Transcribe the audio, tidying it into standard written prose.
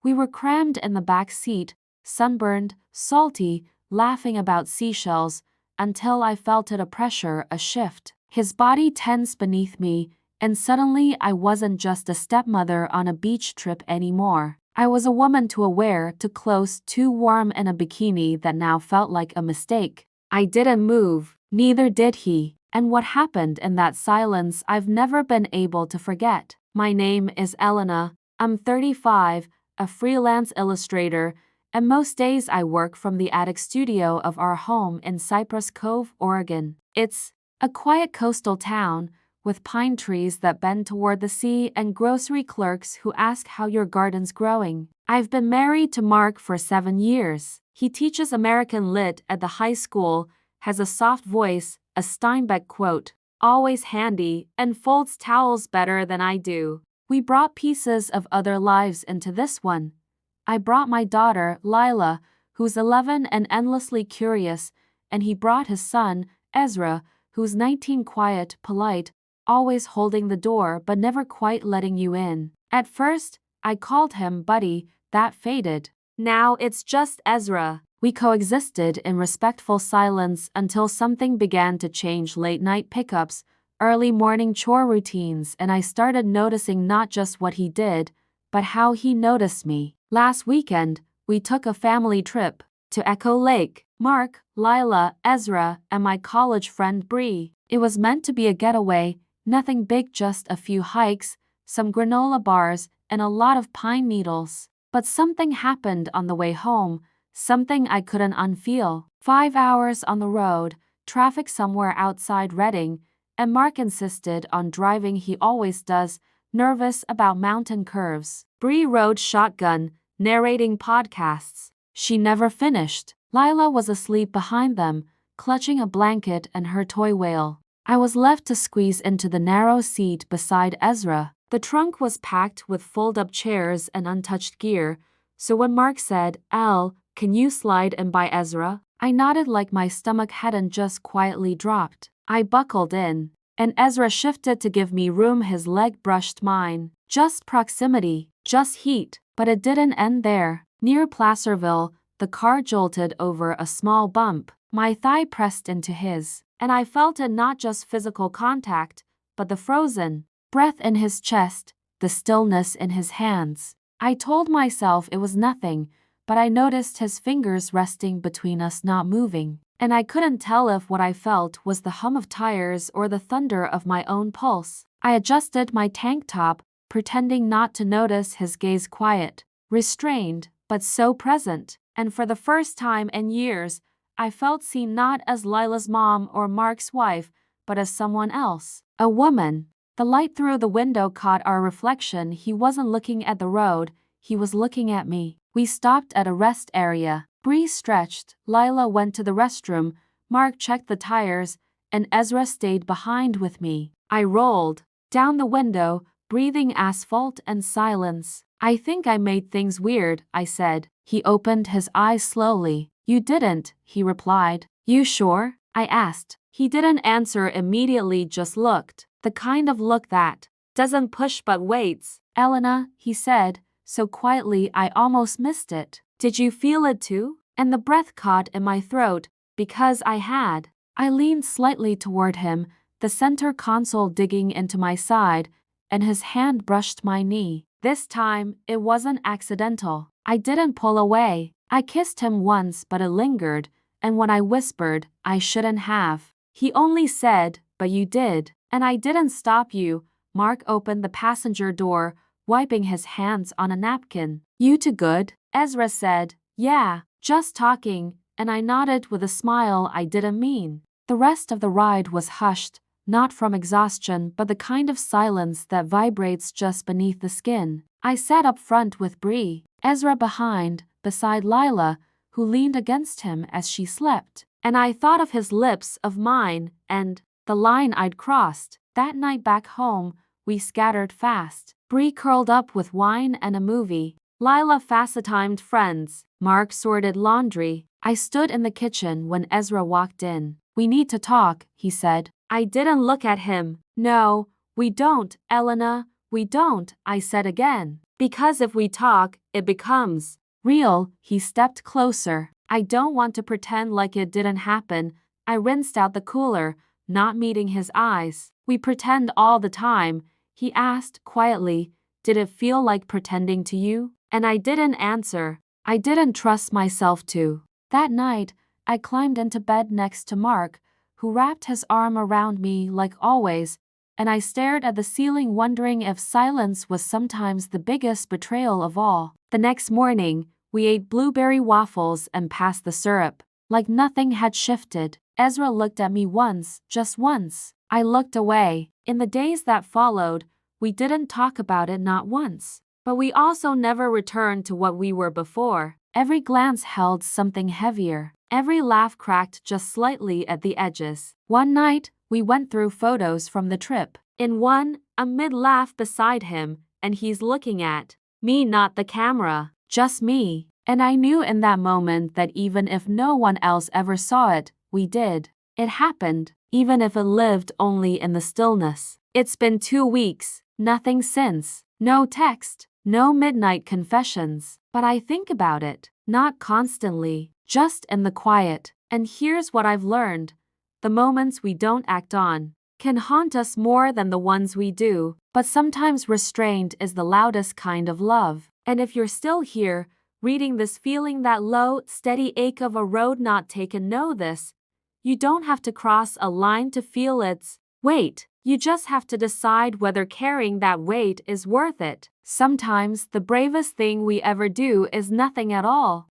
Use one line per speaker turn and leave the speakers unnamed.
We were crammed in the back seat, sunburned, salty, laughing about seashells, until I felt it a shift. His body tense beneath me, and suddenly I wasn't just a stepmother on a beach trip anymore. I was a woman too aware, too close, too warm in a bikini that now felt like a mistake. I didn't move, neither did he, and what happened in that silence I've never been able to forget. My name is Elena, I'm 35, a freelance illustrator, and most days I work from the attic studio of our home in Cypress Cove, Oregon. It's a quiet coastal town, with pine trees that bend toward the sea and grocery clerks who ask how your garden's growing. I've been married to Mark for 7 years. He teaches American Lit at the high school, has a soft voice, a Steinbeck quote, always handy, and folds towels better than I do. We brought pieces of other lives into this one. I brought my daughter, Lila, who's 11 and endlessly curious, and he brought his son, Ezra, who's 19, quiet, polite, always holding the door but never quite letting you in. At first, I called him Buddy, that faded. Now it's just Ezra. We coexisted in respectful silence until something began to change: late-night pickups, early morning chore routines, and I started noticing not just what he did, but how he noticed me. Last weekend, we took a family trip to Echo Lake. Mark, Lila, Ezra, and my college friend Bree. It was meant to be a getaway, nothing big, just a few hikes, some granola bars, and a lot of pine needles. But something happened on the way home, something I couldn't unfeel. 5 hours on the road, traffic somewhere outside Redding, and Mark insisted on driving. He always does, nervous about mountain curves. Bree rode shotgun, narrating podcasts. She never finished. Lila was asleep behind them, clutching a blanket and her toy whale. I was left to squeeze into the narrow seat beside Ezra. The trunk was packed with fold-up chairs and untouched gear, so when Mark said, "Al, can you slide in by Ezra?" I nodded like my stomach hadn't just quietly dropped. I buckled in, and Ezra shifted to give me room. His leg brushed mine. Just proximity, just heat. But it didn't end there. Near Placerville, the car jolted over a small bump. My thigh pressed into his, and I felt it, not just physical contact, but the frozen breath in his chest, the stillness in his hands. I told myself it was nothing, but I noticed his fingers resting between us, not moving, and I couldn't tell if what I felt was the hum of tires or the thunder of my own pulse. I adjusted my tank top, pretending not to notice his gaze, quiet, restrained, but so present, and for the first time in years, I felt seen, not as Lila's mom or Mark's wife, but as someone else, a woman. The light through the window caught our reflection. He wasn't looking at the road, he was looking at me. We stopped at a rest area. Bree stretched, Lila went to the restroom, Mark checked the tires, and Ezra stayed behind with me. I rolled down the window, breathing asphalt and silence. "I think I made things weird," I said. He opened his eyes slowly. "You didn't," he replied. "You sure?" I asked. He didn't answer immediately, just looked. The kind of look that doesn't push but waits. "Elena," he said, so quietly I almost missed it. "Did you feel it too?" And the breath caught in my throat, because I had. I leaned slightly toward him, the center console digging into my side, and his hand brushed my knee. This time, it wasn't accidental. I didn't pull away. I kissed him once, but it lingered, and when I whispered, "I shouldn't have," he only said, "But you did." "And I didn't stop you." Mark opened the passenger door, wiping his hands on a napkin. "You too good?" Ezra said. "Yeah, just talking," and I nodded with a smile I didn't mean. The rest of the ride was hushed, not from exhaustion but the kind of silence that vibrates just beneath the skin. I sat up front with Bree, Ezra behind, beside Lila, who leaned against him as she slept. And I thought of his lips, of mine, and the line I'd crossed. That night back home, we scattered fast. Bree curled up with wine and a movie. Lila FaceTimed friends. Mark sorted laundry. I stood in the kitchen when Ezra walked in. "We need to talk," he said. I didn't look at him. "No, we don't, Elena, we don't," I said again. Because if we talk, it becomes real. He stepped closer. I don't want to pretend like it didn't happen. I rinsed out the cooler, not meeting his eyes. We pretend all the time. He asked quietly, did it feel like pretending to you? And I didn't answer. I didn't trust myself to. That night, I climbed into bed next to Mark, who wrapped his arm around me like always, and I stared at the ceiling wondering if silence was sometimes the biggest betrayal of all. The next morning, we ate blueberry waffles and passed the syrup. Like nothing had shifted. Ezra looked at me once, just once. I looked away. In the days that followed, we didn't talk about it not once. But we also never returned to what we were before. Every glance held something heavier. Every laugh cracked just slightly at the edges. One night, we went through photos from the trip. In one, I'm mid-laugh beside him, and he's looking at me, not the camera, just me. And I knew in that moment that even if no one else ever saw it, we did. It happened, even if it lived only in the stillness. It's been 2 weeks, nothing since. No text, no midnight confessions. But I think about it, not constantly, just in the quiet. And here's what I've learned. The moments we don't act on can haunt us more than the ones we do, but sometimes restraint is the loudest kind of love. And if you're still here, reading this feeling that low, steady ache of a road not taken, know this. You don't have to cross a line to feel its weight. You just have to decide whether carrying that weight is worth it. Sometimes the bravest thing we ever do is nothing at all.